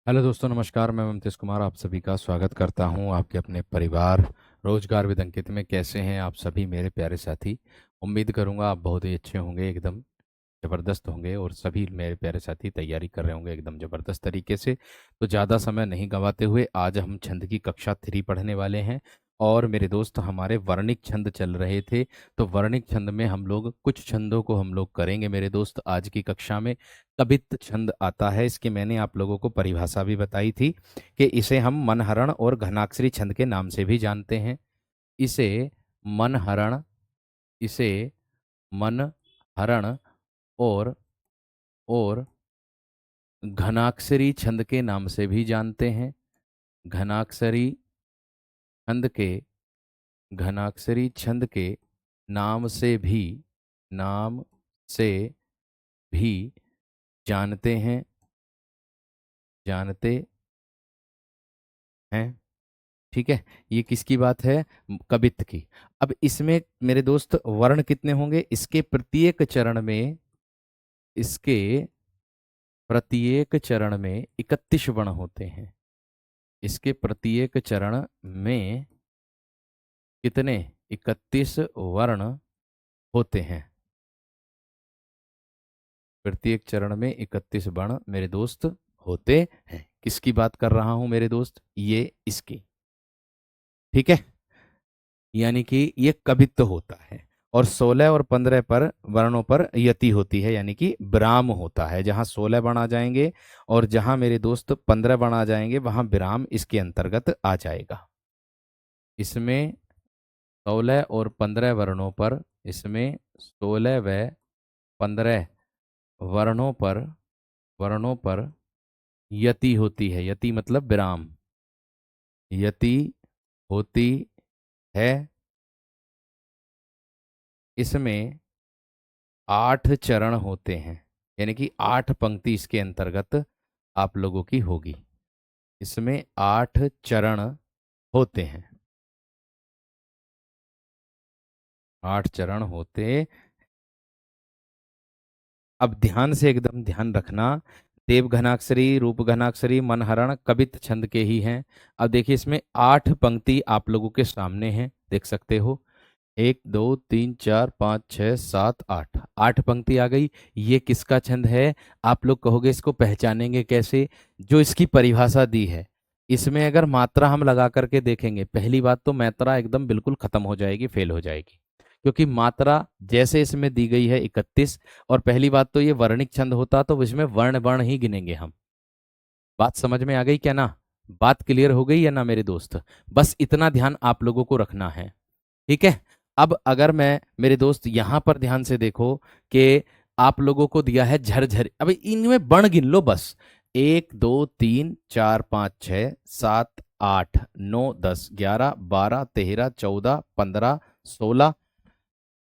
Hello दोस्तों, नमस्कार। मैं ममतेश कुमार आप सभी का स्वागत करता हूं आपके अपने परिवार रोजगार विद अंकित में। कैसे हैं आप सभी मेरे प्यारे साथी? उम्मीद करूंगा आप बहुत ही अच्छे होंगे, एकदम ज़बरदस्त होंगे, और सभी मेरे प्यारे साथी तैयारी कर रहे होंगे एकदम ज़बरदस्त तरीके से। तो ज़्यादा समय नहीं गंवाते हुए आज हम छंद की कक्षा 3 पढ़ने वाले हैं। और मेरे दोस्त, हमारे वर्णिक छंद चल रहे थे, तो वर्णिक छंद में हम लोग कुछ छंदों को हम लोग करेंगे मेरे दोस्त आज की कक्षा में। कबित छंद आता है, इसकी मैंने आप लोगों को परिभाषा भी बताई थी कि इसे हम मनहरण और घनाक्षरी छंद के नाम से भी जानते हैं। इसे मनहरण इसे मनहरण और और घनाक्षरी छंद के नाम से भी जानते हैं। घनाक्षरी छंद के घनाक्षरी छंद के नाम से भी नाम से भी जानते हैं जानते हैं। ठीक है, ये किसकी बात है? कबित की। अब इसमें मेरे दोस्त वर्ण कितने होंगे? इसके प्रत्येक चरण में 31 वर्ण होते हैं। इसके प्रत्येक चरण में कितने? 31 वर्ण होते हैं। प्रत्येक चरण में 31 वर्ण मेरे दोस्त होते हैं। किसकी बात कर रहा हूं मेरे दोस्त? ये इसकी। ठीक है, यानी कि ये कवित्व होता है। और 16 और 15 पर वर्णों पर यति होती है, यानी कि विराम होता है। जहां 16 वर्ण आ जाएंगे और जहां मेरे दोस्त 15 वर्ण आ जाएंगे, वहां विराम इसके अंतर्गत आ जाएगा। इसमें 16 और 15 वर्णों पर इसमें 16 व 15 वर्णों पर यति होती है। यति मतलब विराम। यति होती है। इसमें 8 चरण होते हैं, यानी कि 8 पंक्ति इसके अंतर्गत आप लोगों की होगी। इसमें 8 चरण होते हैं। 8 चरण होते। अब ध्यान से एकदम ध्यान रखना। देव घनाक्षरी, रूप घनाक्षरी, मनहरण कबित छंद के ही हैं। अब देखिए, इसमें 8 पंक्ति आप लोगों के सामने हैं, देख सकते हो। 1 2 3 4 5 6 7 8, 8 पंक्ति आ गई। ये किसका छंद है? आप लोग कहोगे इसको पहचानेंगे कैसे? जो इसकी परिभाषा दी है, इसमें अगर मात्रा हम लगा करके देखेंगे, पहली बात तो मात्रा एकदम बिल्कुल खत्म हो जाएगी, फेल हो जाएगी। क्योंकि मात्रा जैसे इसमें दी गई है 31, और पहली बात तो ये वर्णिक छंद होता तो इसमें वर्ण वर्ण ही गिनेंगे हम। बात समझ में आ गई क्या ना? बात क्लियर हो गई या ना मेरे दोस्त? बस इतना ध्यान आप लोगों को रखना है। ठीक है। अब अगर मैं मेरे दोस्त यहां पर ध्यान से देखो कि आप लोगों को दिया है झरझर। अब इनमें वर्ण गिन लो बस। 1 2 3 4 5 6 7 8 9 10 11 12 13 14 15 16।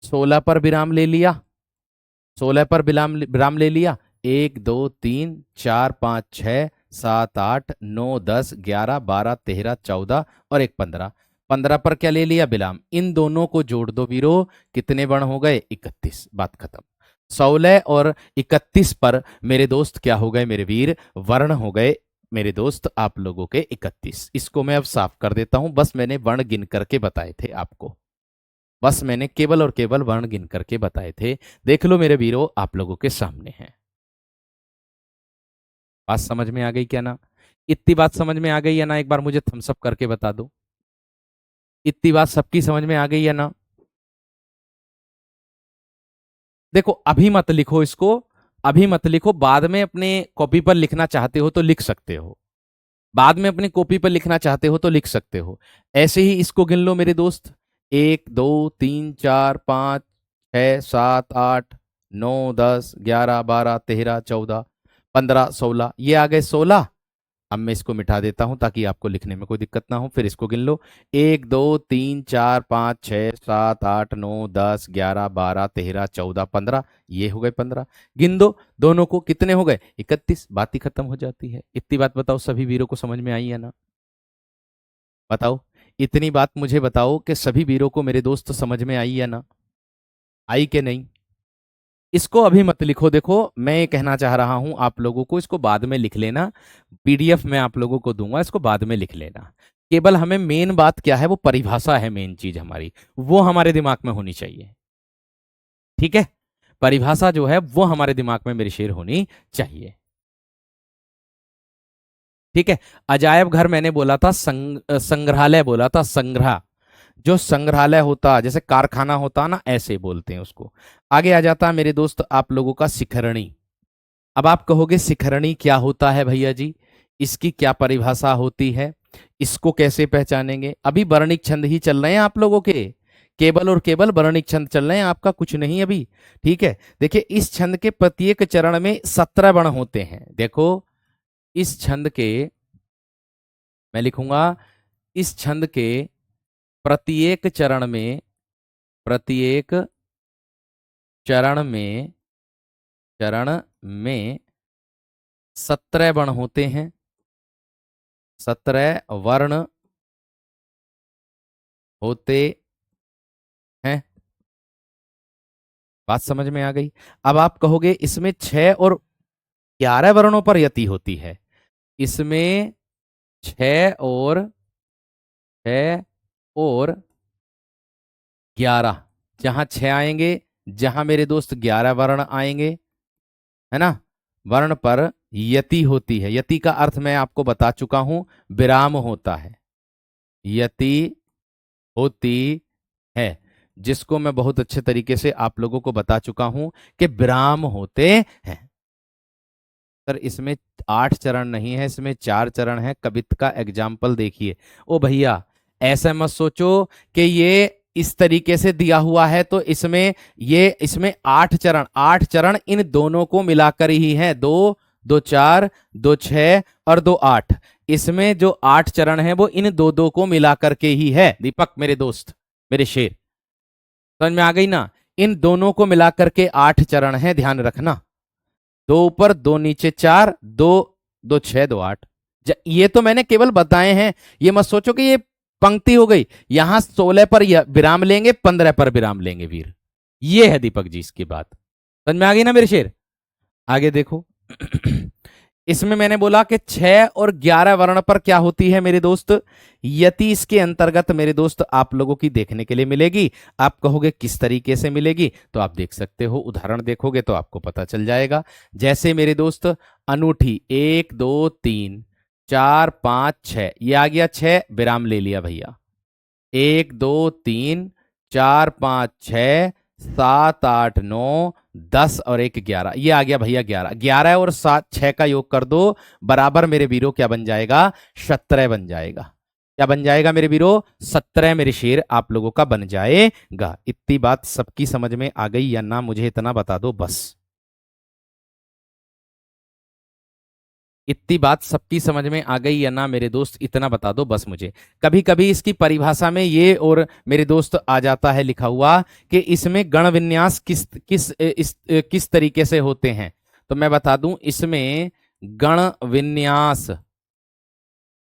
16 पर विराम ले लिया। 16 पर विराम ले लिया। 1 2 3 4 5 6 7 8 9 10 11 12 13 14 और एक 15। 15 पर क्या ले लिया? विराम। इन दोनों को जोड़ दो वीरो, कितने वर्ण हो गए? 31। बात खत्म। 16 और 31 पर मेरे दोस्त क्या हो गए मेरे वीर? वर्ण हो गए मेरे दोस्त आप लोगों के 31। इसको मैं अब साफ कर देता हूं। बस मैंने वर्ण गिन करके बताए थे आपको। बस मैंने केवल और केवल वर्ण गिन करके बताए थे। देख लो मेरे वीरों, आप लोगों के सामने हैं। बात समझ में आ गई क्या ना? इतनी बात समझ में आ गई या ना? एक बार मुझे थम्स अप करके बता दो। इतनी बात सबकी समझ में आ गई या ना? देखो, अभी मत लिखो इसको। अभी मत लिखो, बाद में अपने कॉपी पर लिखना चाहते हो तो लिख सकते हो। बाद में अपनी कॉपी पर लिखना चाहते हो तो लिख सकते हो। ऐसे ही इसको गिन लो मेरे दोस्त। 1 2 3 4 5 6 7 8 9 10 11 12 13 14 15 16। ये आ गए 16। अब मैं इसको मिटा देता हूं ताकि आपको लिखने में कोई दिक्कत ना हो। फिर इसको गिन लो। 1 2 3 4 5 6 7 8 9 10 11 12 13 14 15। ये हो गए 15। गिन दो दोनों को, कितने हो गए? 31। बात ही खत्म हो जाती है। इतनी बात बताओ सभी वीरों को समझ में आई है ना? बताओ। इतनी बात मुझे बताओ कि सभी वीरों को मेरे दोस्त समझ में आई या ना? आई कि नहीं? इसको अभी मत लिखो। देखो मैं ये कहना चाह रहा हूं आप लोगों को, इसको बाद में लिख लेना। पीडीएफ मैं आप लोगों को दूंगा, इसको बाद में लिख लेना। केवल हमें मेन बात क्या है, वो परिभाषा है मेन चीज हमारी, वो हमारे दिमाग में होनी चाहिए। ठीक है, परिभाषा जो है वो हमारे दिमाग में मेरे शेर होनी चाहिए। ठीक है। अजायब घर मैंने बोला था, संग्रहालय बोला था, संग्रह। जो संग्रहालय होता जैसे कारखाना होता ना, ऐसे बोलते हैं उसको। आगे आ जाता है मेरे दोस्त आप लोगों का शिखरणी। अब आप कहोगे शिखरणी क्या होता है भैया जी, इसकी क्या परिभाषा होती है, इसको कैसे पहचानेंगे? अभी वर्णिक छंद ही चल रहे हैं आप लोगों के, केवल और केवल वर्णिक छंद चल रहे हैं, आपका कुछ नहीं अभी। ठीक है, देखिए इस छंद के प्रत्येक चरण में 17 वर्ण होते हैं। देखो इस छंद के, मैं लिखूंगा, इस छंद के प्रत्येक चरण में, प्रत्येक चरण में, चरण में 17 वर्ण होते हैं, 17 वर्ण होते हैं। बात समझ में आ गई? अब आप कहोगे इसमें 6 और 11 वर्णों पर यति होती है। इसमें 6 और 6 और 11, जहां 6 आएंगे, जहां मेरे दोस्त 11 वर्ण आएंगे, है ना, वर्ण पर यति होती है। यति का अर्थ मैं आपको बता चुका हूं, विराम होता है, यति होती है, जिसको मैं बहुत अच्छे तरीके से आप लोगों को बता चुका हूं कि विराम होते हैं। सर इसमें 8 चरण नहीं है, इसमें 4 चरण है। कवित का एग्जाम्पल देखिए। ओ भैया ऐसा मत सोचो कि ये इस तरीके से दिया हुआ है तो इसमें, ये इसमें 8 चरण, 8 चरण इन दोनों को मिलाकर ही है। 2 2 4 2 6 और 2 8। इसमें जो 8 चरण है वो इन दो दो को मिलाकर के ही है दीपक मेरे दोस्त, मेरे शेर। समझ में आ गई ना? इन दोनों को मिलाकर के 8 चरण है, ध्यान रखना। 2 ऊपर 2 नीचे 4, 2 2 6 2 8। ये तो मैंने केवल बताए हैं, ये मत सोचो कि ये पंक्ति हो गई। यहां 16 पर विराम लेंगे, 15 पर विराम लेंगे वीर। ये है दीपक जी इसकी बात। समझ में आ गई ना मेरे शेर? आगे देखो। इसमें मैंने बोला कि 6 और 11 वर्ण पर क्या होती है मेरे दोस्त, यति इसके अंतर्गत मेरे दोस्त आप लोगों की देखने के लिए मिलेगी। आप कहोगे किस तरीके से मिलेगी, तो आप देख सकते हो, उदाहरण देखोगे तो आपको पता चल जाएगा। जैसे मेरे दोस्त अनूठी 1 2 3 4 5 6, ये आ गया 6, विराम ले लिया भैया। 1 2 3 4 5 6 7 8 9 10 और 1 11, ये आ गया भैया 11। 11 और 7 6 का योग कर दो, बराबर मेरे वीरों क्या बन जाएगा, 17 बन जाएगा। क्या बन जाएगा मेरे वीरों, 17 मेरे शेर आप लोगों का बन जाएगा। इतनी बात सबकी समझ में आ गई या ना, मुझे इतना बता दो बस। इतनी बात सबकी समझ में आ गई या ना मेरे दोस्त, इतना बता दो बस मुझे। कभी कभी इसकी परिभाषा में ये और मेरे दोस्त आ जाता है लिखा हुआ कि इसमें गण विन्यास किस तरीके से होते हैं। तो मैं बता दूं, इसमें गण विन्यास,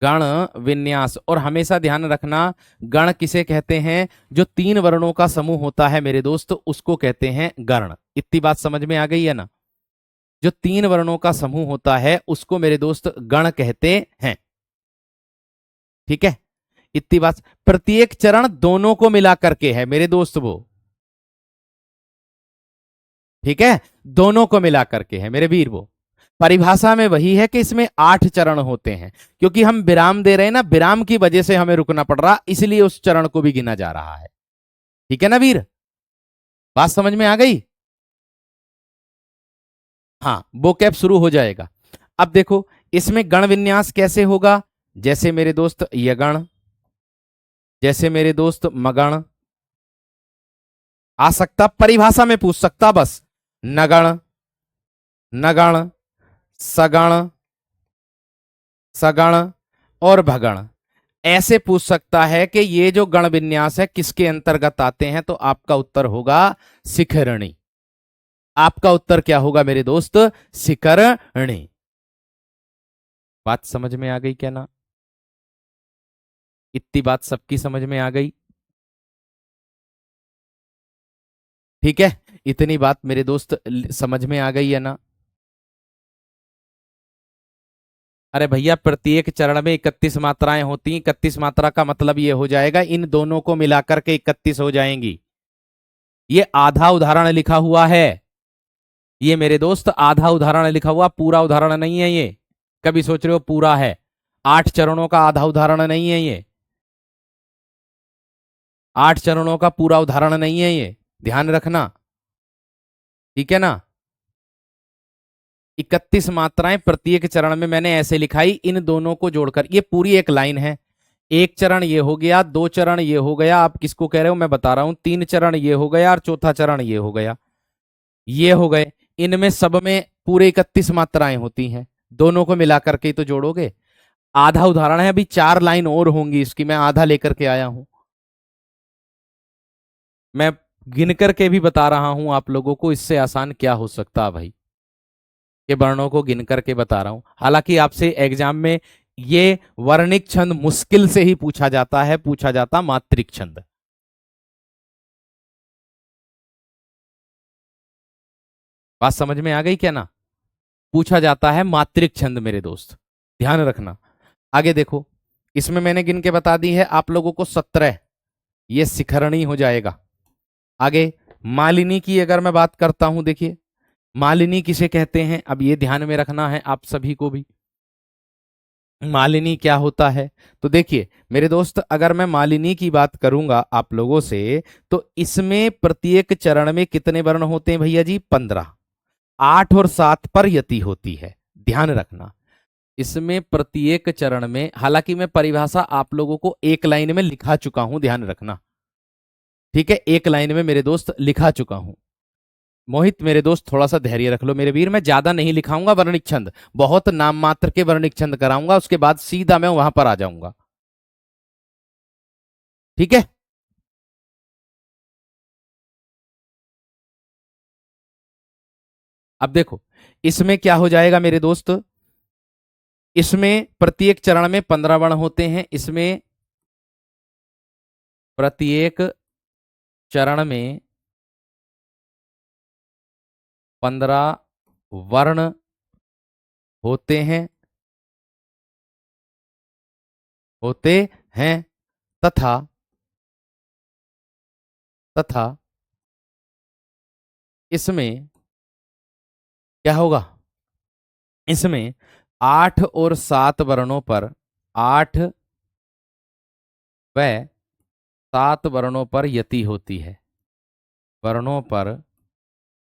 गण विन्यास, और हमेशा ध्यान रखना गण किसे कहते हैं, जो 3 वर्णों का समूह होता है मेरे दोस्त, उसको कहते हैं गण। इतनी बात समझ में आ गई है ना? जो 3 वर्णों का समूह होता है उसको मेरे दोस्त गण कहते हैं। ठीक है, इतनी बात। प्रत्येक चरण दोनों को मिला करके है मेरे दोस्त वो। ठीक है, दोनों को मिला करके है मेरे वीर वो। परिभाषा में वही है कि इसमें 8 चरण होते हैं, क्योंकि हम विराम दे रहे हैं ना, विराम की वजह से हमें रुकना पड़ रहा, इसलिए उस चरण को भी गिना जा रहा है। ठीक है ना वीर, बात समझ में आ गई? हाँ, वो कैप शुरू हो जाएगा। अब देखो इसमें गण विन्यास कैसे होगा, जैसे मेरे दोस्त यगण, जैसे मेरे दोस्त मगण, आ सकता परिभाषा में पूछ सकता बस, नगण, नगण, सगण, सगण और भगण, ऐसे पूछ सकता है कि ये जो गण विन्यास है किसके अंतर्गत आते हैं। तो आपका उत्तर होगा शिखरणी। आपका उत्तर क्या होगा मेरे दोस्त, शिखरणी। बात समझ में आ गई क्या ना? इतनी बात सबकी समझ में आ गई? ठीक है, इतनी बात मेरे दोस्त समझ में आ गई है ना? अरे भैया, प्रत्येक चरण में 31 मात्राएं होती हैं। 31 मात्रा का मतलब ये हो जाएगा इन दोनों को मिलाकर के 31 हो जाएंगी। ये आधा उदाहरण लिखा हुआ है। ये मेरे दोस्त आधा उदाहरण लिखा हुआ, पूरा उदाहरण नहीं है ये। कभी सोच रहे हो पूरा है? 8 चरणों का आधा उदाहरण नहीं है ये। 8 चरणों का पूरा उदाहरण नहीं है ये, ध्यान रखना। ठीक है ना? 31 मात्राएं प्रत्येक चरण में मैंने ऐसे लिखाई, इन दोनों को जोड़कर। ये पूरी एक लाइन है। एक चरण ये हो गया, दो चरण ये हो गया, आप किसको कह रहे हो मैं बता रहा हूं, तीन चरण ये हो गया और चौथा चरण ये हो गया। ये हो गए। इनमें सब में पूरे 31 मात्राएं होती हैं। दोनों को मिला करके ही तो जोड़ोगे। आधा उदाहरण है, अभी 4 लाइन और होंगी इसकी, मैं आधा लेकर के आया हूं। मैं गिन करके भी बता रहा हूं आप लोगों को, इससे आसान क्या हो सकता है भाई, के वर्णों को गिन करके बता रहा हूं। हालांकि आपसे एग्जाम में ये वर्णिक छंद मुश्किल से ही पूछा जाता है, पूछा जाता मात्रिक छंद। बात समझ में आ गई क्या ना? पूछा जाता है मात्रिक छंद मेरे दोस्त, ध्यान रखना। आगे देखो, इसमें मैंने गिन के बता दी है आप लोगों को 17। ये शिखरणी हो जाएगा। आगे मालिनी की अगर मैं बात करता हूं, देखिए मालिनी किसे कहते हैं, अब ये ध्यान में रखना है आप सभी को भी। मालिनी क्या होता है? तो देखिए मेरे दोस्त, अगर मैं मालिनी की बात करूंगा आप लोगों से, तो इसमें प्रत्येक चरण में कितने वर्ण होते हैं भैया जी? 15। 8 और 7 पर यति होती है, ध्यान रखना। इसमें प्रत्येक चरण में, हालांकि मैं परिभाषा आप लोगों को एक लाइन में लिखा चुका हूं, ध्यान रखना। ठीक है, एक लाइन में मेरे दोस्त लिखा चुका हूं। मोहित मेरे दोस्त थोड़ा सा धैर्य रख लो मेरे वीर, मैं ज्यादा नहीं लिखाऊंगा वर्णिक छंद, बहुत नाम मात्र के वर्णिक छंद कराऊंगा, उसके बाद सीधा मैं वहां पर आ जाऊंगा। ठीक है? अब देखो, इसमें क्या हो जाएगा मेरे दोस्त, इसमें प्रत्येक चरण में 15 वर्ण होते हैं। इसमें प्रत्येक चरण में 15 वर्ण होते हैं, होते हैं। तथा तथा इसमें क्या होगा, इसमें 8 और 7 वर्णों पर, 8 व 7 वर्णों पर यति होती है। वर्णों पर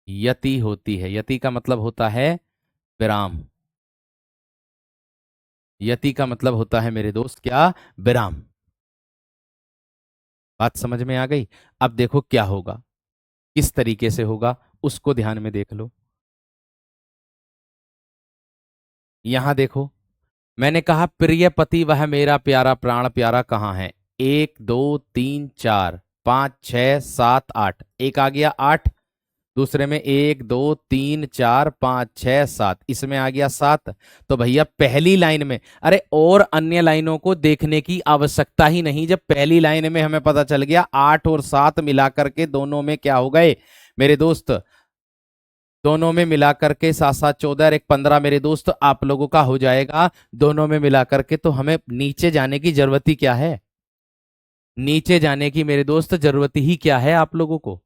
यति होती है। यति का मतलब होता है विराम। यति का मतलब होता है मेरे दोस्त क्या? विराम। बात समझ में आ गई? अब देखो क्या होगा, किस तरीके से होगा उसको ध्यान में देख लो। यहां देखो, मैंने कहा प्रिय पति वह मेरा प्यारा प्राण प्यारा कहाँ है? 1 2 3 4 5 6 7 8, एक आ गया 8, दूसरे में 1 2 3 4 5 6 7, इसमें आ गया 7। तो भैया पहली लाइन में, अरे और अन्य लाइनों को देखने की आवश्यकता ही नहीं, जब पहली लाइन में हमें पता चल गया 8 और 7 मिलाकर के दोनों में क्या हो गए मेरे दोस्त, दोनों में मिलाकर के 7 7 14 और 1 15 मेरे दोस्त आप लोगों का हो जाएगा। दोनों में मिलाकर के तो हमें नीचे जाने की जरूरत ही क्या है? नीचे जाने की मेरे दोस्त जरूरत ही क्या है आप लोगों को?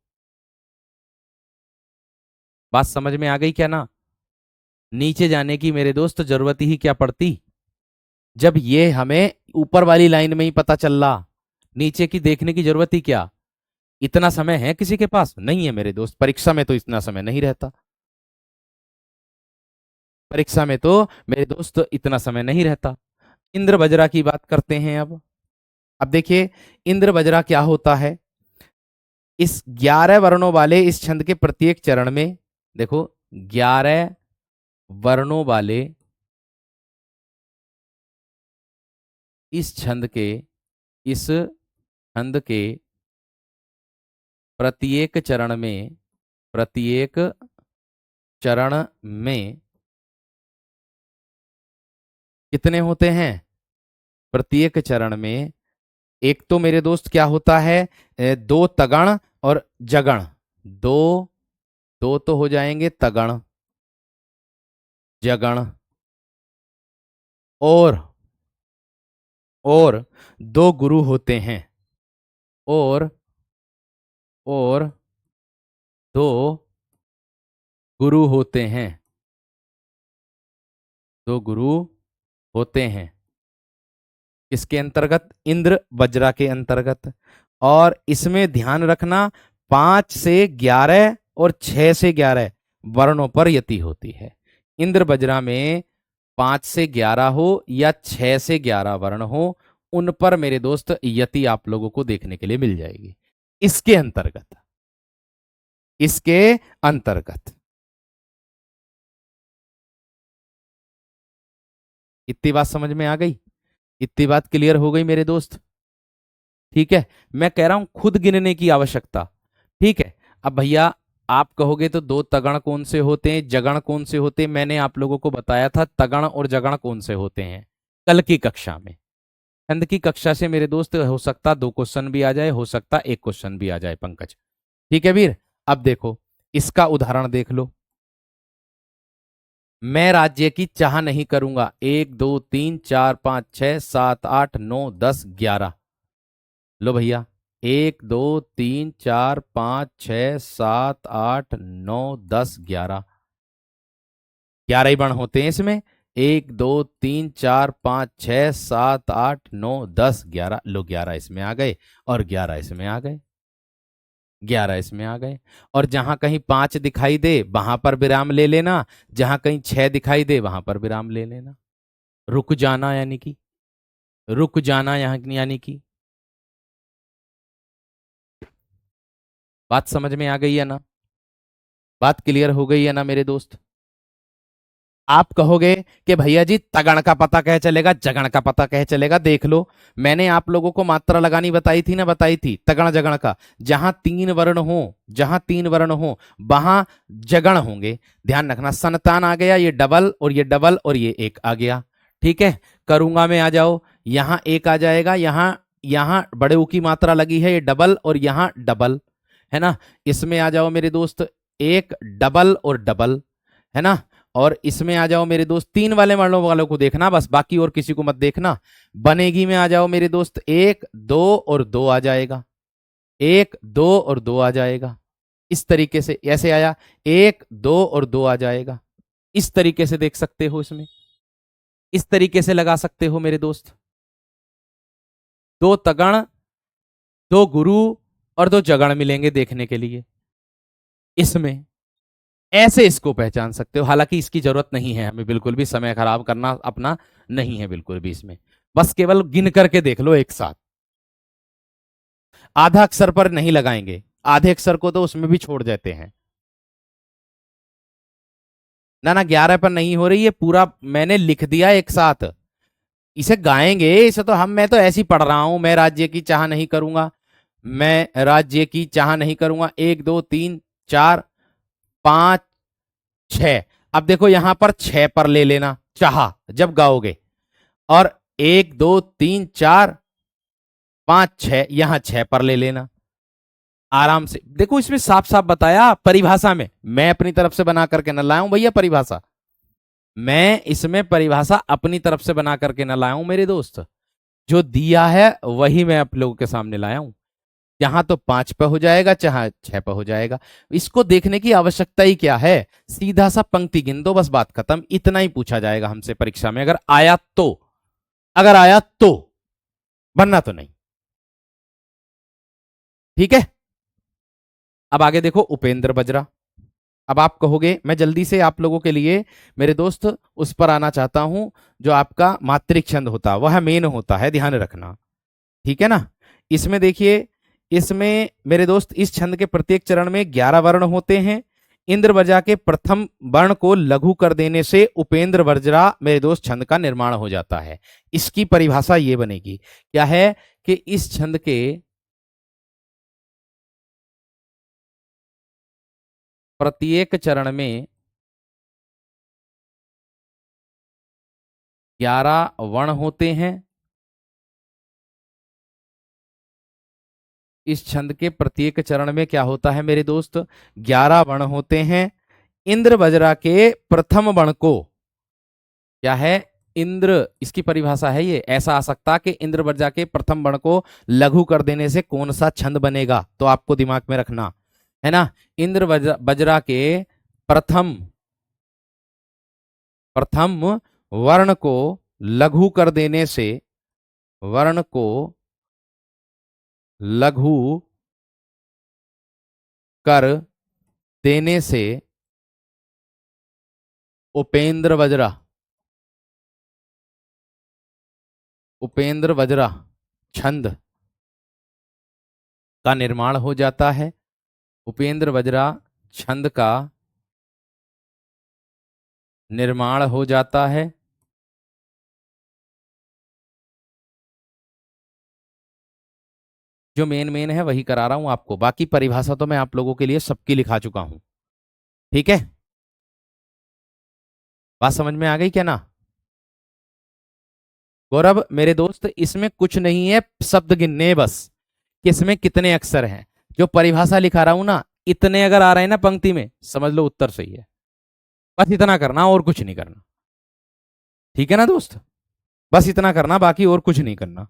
बात समझ में आ गई क्या ना? नीचे जाने की मेरे दोस्त जरूरत ही क्या पड़ती, जब ये हमें ऊपर वाली लाइन में ही पता चल रहा। नीचे की देखने की जरूरत ही क्या? इतना समय है किसी के पास? नहीं है मेरे दोस्त, परीक्षा में तो इतना समय नहीं रहता। परीक्षा में तो मेरे दोस्त इतना समय नहीं रहता। इंद्र वज्रा की बात करते हैं अब देखिए इंद्र वज्रा क्या होता है। इस 11 वर्णों वाले इस छंद के प्रत्येक चरण में, देखो 11 वर्णों वाले इस छंद के, इस छंद के प्रत्येक चरण में, प्रत्येक चरण में कितने होते हैं? प्रत्येक चरण में एक तो मेरे दोस्त क्या होता है, 2 तगण और जगण, दो, दो तो हो जाएंगे तगण, जगण, और और दो गुरु होते हैं, और और दो गुरु होते हैं, दो गुरु होते हैं। किसके अंतर्गत? इंद्र वज्रा के अंतर्गत। और इसमें ध्यान रखना, 5 से 11 और 6 से 11 वर्णों पर यति होती है। इंद्र वज्रा में 5 से 11 हो या 6 से 11 वर्ण हो, उन पर मेरे दोस्त यति आप लोगों को देखने के लिए मिल जाएगी। इसके अंतर्गत, इसके अंतर्गत। इतनी बात समझ में आ गई? इतनी बात क्लियर हो गई मेरे दोस्त? ठीक है। मैं कह रहा हूं खुद गिनने की आवश्यकता। ठीक है। अब भैया आप कहोगे तो दो तगण कौन से होते हैं, जगण कौन से होते हैं? मैंने आप लोगों को बताया था तगण और जगण कौन से होते हैं कल की कक्षा में। छंद की कक्षा से मेरे दोस्त हो सकता 2 क्वेश्चन भी आ जाए, हो सकता 1 क्वेश्चन भी आ जाए पंकज। ठीक है वीर। अब देखो इसका उदाहरण देख लो। मैं राज्य की चाह नहीं करूंगा, 1 2 3 4 5 6 7 8 9 10 11। लो भैया, 1 2 3 4 5 6 7 8 9 10 11। 11 ही बाण होते हैं इसमें। 1 2 3 4 5 6 7 8 9 10 11। लो 11 इसमें आ गए और 11 इसमें आ गए, 11 इसमें आ गए। और जहां कहीं 5 दिखाई दे वहां पर विराम ले लेना, जहां कहीं 6 दिखाई दे वहां पर विराम ले लेना। रुक जाना यानी कि, रुक जाना यहाँ यानी कि। बात समझ में आ गई है ना? बात क्लियर हो गई है ना मेरे दोस्त? आप कहोगे कि भैया जी तगण का पता कैसे चलेगा, जगण का पता कैसे चलेगा? देख लो, मैंने आप लोगों को मात्रा लगानी बताई थी ना, बताई थी तगण जगण का। जहां 3 वर्ण हो, जहां 3 वर्ण हो वहां जगण होंगे। ध्यान रखना, संतान आ गया, ये डबल और ये डबल और ये एक आ गया। ठीक है। करूंगा में आ जाओ, यहां एक आ जाएगा, यहां यहां बड़े ऊ की मात्रा लगी है, ये डबल और यहां डबल है ना। इसमें आ जाओ मेरे दोस्त, एक डबल और डबल है ना। और इसमें आ जाओ मेरे दोस्त, 3 वाले वालों को देखना बस, बाकी और किसी को मत देखना। बनेगी में आ जाओ मेरे दोस्त, 1 2 और 2 आ जाएगा, 1 2 और 2 आ जाएगा। इस तरीके से ऐसे आया, 1 2 और 2 आ जाएगा। इस तरीके से देख सकते हो इसमें, इस तरीके से लगा सकते हो मेरे दोस्त। दो तगण, दो गुरु और दो जगण मिलेंगे देखने के लिए इसमें। ऐसे इसको पहचान सकते हो। हालांकि इसकी जरूरत नहीं है हमें, बिल्कुल भी समय खराब करना अपना नहीं है बिल्कुल भी इसमें। बस केवल गिन करके देख लो एक साथ। आधा अक्षर पर नहीं लगाएंगे, आधे अक्षर को तो उसमें भी छोड़ देते हैं। ना ना, 11 पर नहीं हो रही है, पूरा मैंने लिख दिया एक साथ। इसे गाएंगे, इसे तो मैं तो ऐसी पढ़ रहा हूं, मैं राज्य की चाह नहीं करूंगा, मैं राज्य की चाह नहीं करूंगा। 1 2 3 4 5 6। अब देखो यहां पर 6 पर ले लेना चाह जब गाओगे, और 1 2 3 4 5 6 यहां 6 पर ले लेना आराम से। देखो इसमें साफ साफ बताया परिभाषा में, मैं अपनी तरफ से बना करके न लाया हूं भैया परिभाषा। मैं इसमें परिभाषा अपनी तरफ से बना करके न लाया हूं मेरे दोस्त। जो दिया है वही मैं आप लोगों के सामने लाया हूं। यहाँ तो 5 पे हो जाएगा, चाहे 6 पे हो जाएगा। इसको देखने की आवश्यकता ही क्या है? सीधा सा पंक्ति गिन दो, बस बात खत्म। इतना ही पूछा जाएगा हमसे परीक्षा में, अगर आया तो, अगर आया तो, वरना तो नहीं। ठीक है। अब आगे देखो उपेंद्र बजरा। अब आप कहोगे, मैं जल्दी से आप लोगों के लिए मेरे दोस्त उस पर आना चाहता हूं, जो आपका मात्रिक छंद होता है वह मेन होता है, ध्यान रखना। ठीक है ना। इसमें देखिए, इसमें मेरे दोस्त इस छंद के प्रत्येक चरण में 11 वर्ण होते हैं। इंद्र वर्जा के प्रथम वर्ण को लघु कर देने से उपेंद्र वर्जरा मेरे दोस्त छंद का निर्माण हो जाता है। इसकी परिभाषा ये बनेगी, क्या है कि इस छंद के प्रत्येक चरण में 11 वर्ण होते हैं। इस छंद के प्रत्येक चरण में क्या होता है मेरे दोस्त, 11 वर्ण होते हैं। इंद्र वज्रा के प्रथम वर्ण को क्या है, इंद्र, इसकी परिभाषा है ये, ऐसा आ सकता कि इंद्र वज्रा के प्रथम वर्ण को लघु कर देने से कौन सा छंद बनेगा, तो आपको दिमाग में रखना है ना। इंद्र वज्रा के प्रथम प्रथम वर्ण को लघु कर देने से, वर्ण को लघु कर देने से उपेंद्र वज्रा, उपेंद्र वज्रा छंद का निर्माण हो जाता है। उपेंद्र वज्रा छंद का निर्माण हो जाता है। जो मेन मेन है वही करा रहा हूं आपको, बाकी परिभाषा तो मैं आप लोगों के लिए सबकी लिखा चुका हूं। ठीक है, बात समझ में आ गई क्या ना। गौरव मेरे दोस्त, इसमें कुछ नहीं है, शब्द गिनने बस कि इसमें कितने अक्षर हैं। जो परिभाषा लिखा रहा हूं ना, इतने अगर आ रहे हैं ना पंक्ति में, समझ लो उत्तर सही है। बस इतना करना और कुछ नहीं करना। ठीक है ना दोस्त, बस इतना करना, बाकी और कुछ नहीं करना।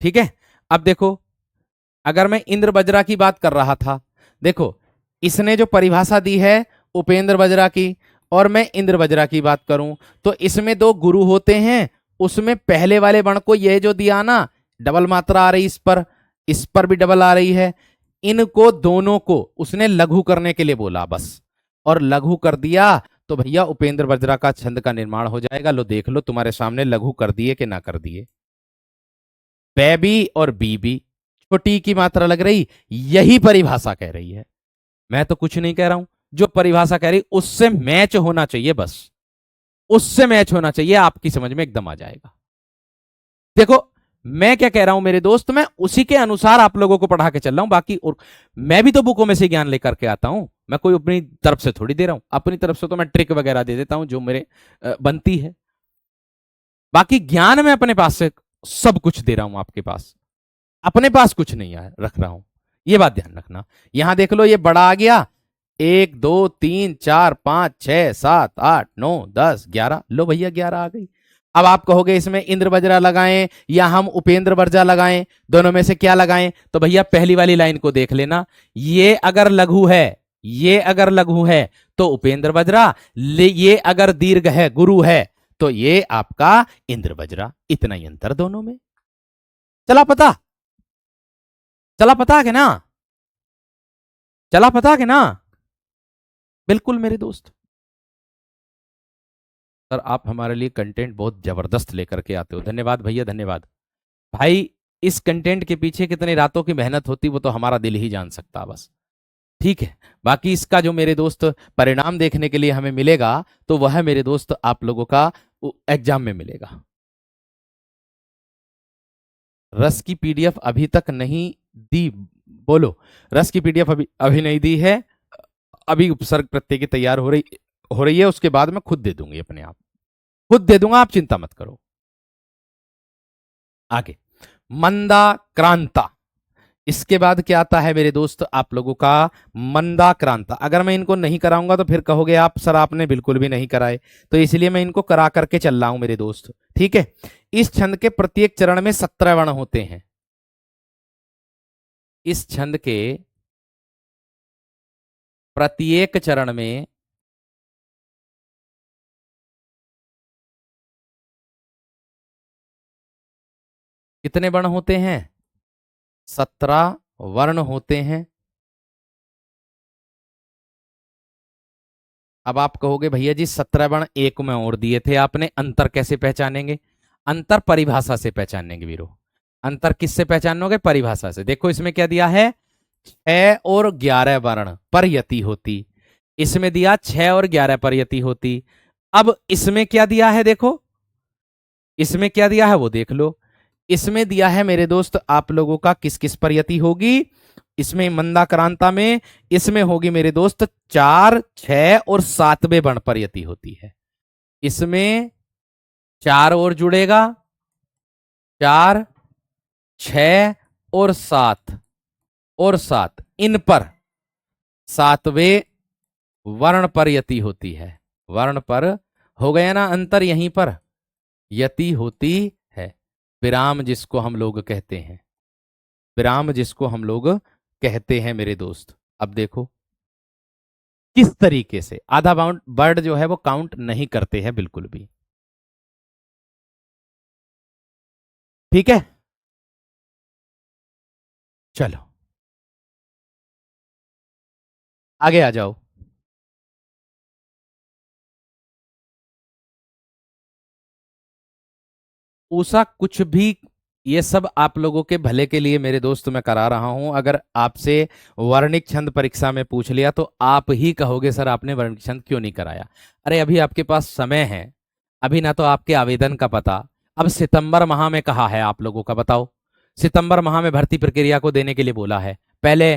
ठीक है, अब देखो, अगर मैं इंद्र वज्रा की बात कर रहा था, देखो इसने जो परिभाषा दी है उपेंद्र वज्रा की, और मैं इंद्र वज्रा की बात करूं, तो इसमें दो गुरु होते हैं। उसमें पहले वाले वर्ण को यह जो दिया ना, डबल मात्रा आ रही इस पर भी डबल आ रही है, इनको दोनों को उसने लघु करने के लिए बोला बस, और लघु कर दिया तो भैया उपेंद्र वज्रा का छंद का निर्माण हो जाएगा। लो देख लो तुम्हारे सामने लघु कर दिए कि ना कर दिए। बेबी और बीबी, छोटी की मात्रा लग रही, यही परिभाषा कह रही है। मैं तो कुछ नहीं कह रहा हूं, जो परिभाषा कह रही उससे मैच होना चाहिए, बस उससे मैच होना चाहिए, आपकी समझ में एकदम आ जाएगा। देखो मैं क्या कह रहा हूं मेरे दोस्त, मैं उसी के अनुसार आप लोगों को पढ़ा के चल रहा हूं। बाकी और मैं भी तो बुकों में से ज्ञान लेकर के आता हूं, मैं कोई अपनी तरफ से थोड़ी दे रहा हूं। अपनी तरफ से तो मैं ट्रिक वगैरह दे देता हूं जो मेरे बनती है। बाकी ज्ञान में अपने पास से सब कुछ दे रहा हूं आपके पास, अपने पास कुछ नहीं है रख रहा हूं, ये बात ध्यान रखना। यहां देख लो ये बड़ा आ गया, 1 2 3 4 5 6 7 8 9 10 11, लो भैया 11 आ गई। अब आप कहोगे इसमें इंद्र वज्रा लगाएं या हम उपेंद्र वज्रा लगाएं, दोनों में से क्या लगाएं, तो भैया पहली वाली लाइन को देख लेना, ये अगर लघु है, ये अगर लघु है तो उपेंद्र वज्रा, ये अगर दीर्घ है, गुरु है, तो ये आपका इंद्र वज्रा। इतना ही अंतर दोनों में। चला पता, चला पता है ना, चला पता है ना। बिल्कुल मेरे दोस्त, सर आप हमारे लिए कंटेंट बहुत जबरदस्त लेकर के आते हो, धन्यवाद भैया धन्यवाद। भाई इस कंटेंट के पीछे कितनी रातों की मेहनत होती वो तो हमारा दिल ही जान सकता बस। ठीक है, बाकी इसका जो मेरे दोस्त परिणाम देखने के लिए हमें मिलेगा, तो वह मेरे दोस्त आप लोगों का एग्जाम में मिलेगा। रस की पीडीएफ अभी तक नहीं दी, बोलो। रस की पीडीएफ अभी अभी नहीं दी है, अभी उपसर्ग प्रत्यय की तैयार हो रही है, उसके बाद मैं खुद दे दूंगी, अपने आप खुद दे दूंगा, आप चिंता मत करो। आगे मंदा क्रांता, इसके बाद क्या आता है मेरे दोस्त आप लोगों का, मंदा क्रांता। अगर मैं इनको नहीं कराऊंगा तो फिर कहोगे आप सर आपने बिल्कुल भी नहीं कराए, तो इसलिए मैं इनको करा करके चल रहा हूं मेरे दोस्त। ठीक है, इस छंद के प्रत्येक चरण में 17 वर्ण होते हैं। इस छंद के प्रत्येक चरण में कितने वर्ण होते हैं, 17 वर्ण होते हैं। अब आप कहोगे भैया जी 17 वर्ण एक में और दिए थे आपने, अंतर कैसे पहचानेंगे। अंतर परिभाषा से पहचानेंगे वीरो। अंतर किससे पहचानोगे, परिभाषा से। देखो इसमें क्या दिया है, 6 और 11 वर्ण पर यति होती, इसमें दिया 6 और 11 पर यति होती। अब इसमें क्या दिया है, देखो इसमें क्या दिया है वो देख लो। इसमें दिया है मेरे दोस्त आप लोगों का किस किस पर यति होगी, इसमें मंदाक्रांता में, इसमें होगी मेरे दोस्त 4 6 और 7वें वर्ण पर यति होती है। इसमें 4 और जुड़ेगा, 4, 6 और 7, इन पर सातवें वर्ण पर यति होती है। वर्ण पर हो गया ना अंतर, यहीं पर यति होती है। विराम जिसको हम लोग कहते हैं, विराम जिसको हम लोग कहते हैं मेरे दोस्त। अब देखो किस तरीके से आधा बाउंड वर्ड जो है वो काउंट नहीं करते हैं बिल्कुल भी। ठीक है, चलो आगे आ जाओ। ऊषा कुछ भी, ये सब आप लोगों के भले के लिए मेरे दोस्त मैं करा रहा हूं। अगर आपसे वर्णिक छंद परीक्षा में पूछ लिया तो आप ही कहोगे सर आपने वर्णिक छंद क्यों नहीं कराया। अरे अभी आपके पास समय है, अभी ना तो आपके आवेदन का पता। अब सितंबर माह में कहा है आप लोगों का, बताओ। सितंबर माह में भर्ती प्रक्रिया को देने के लिए बोला है। पहले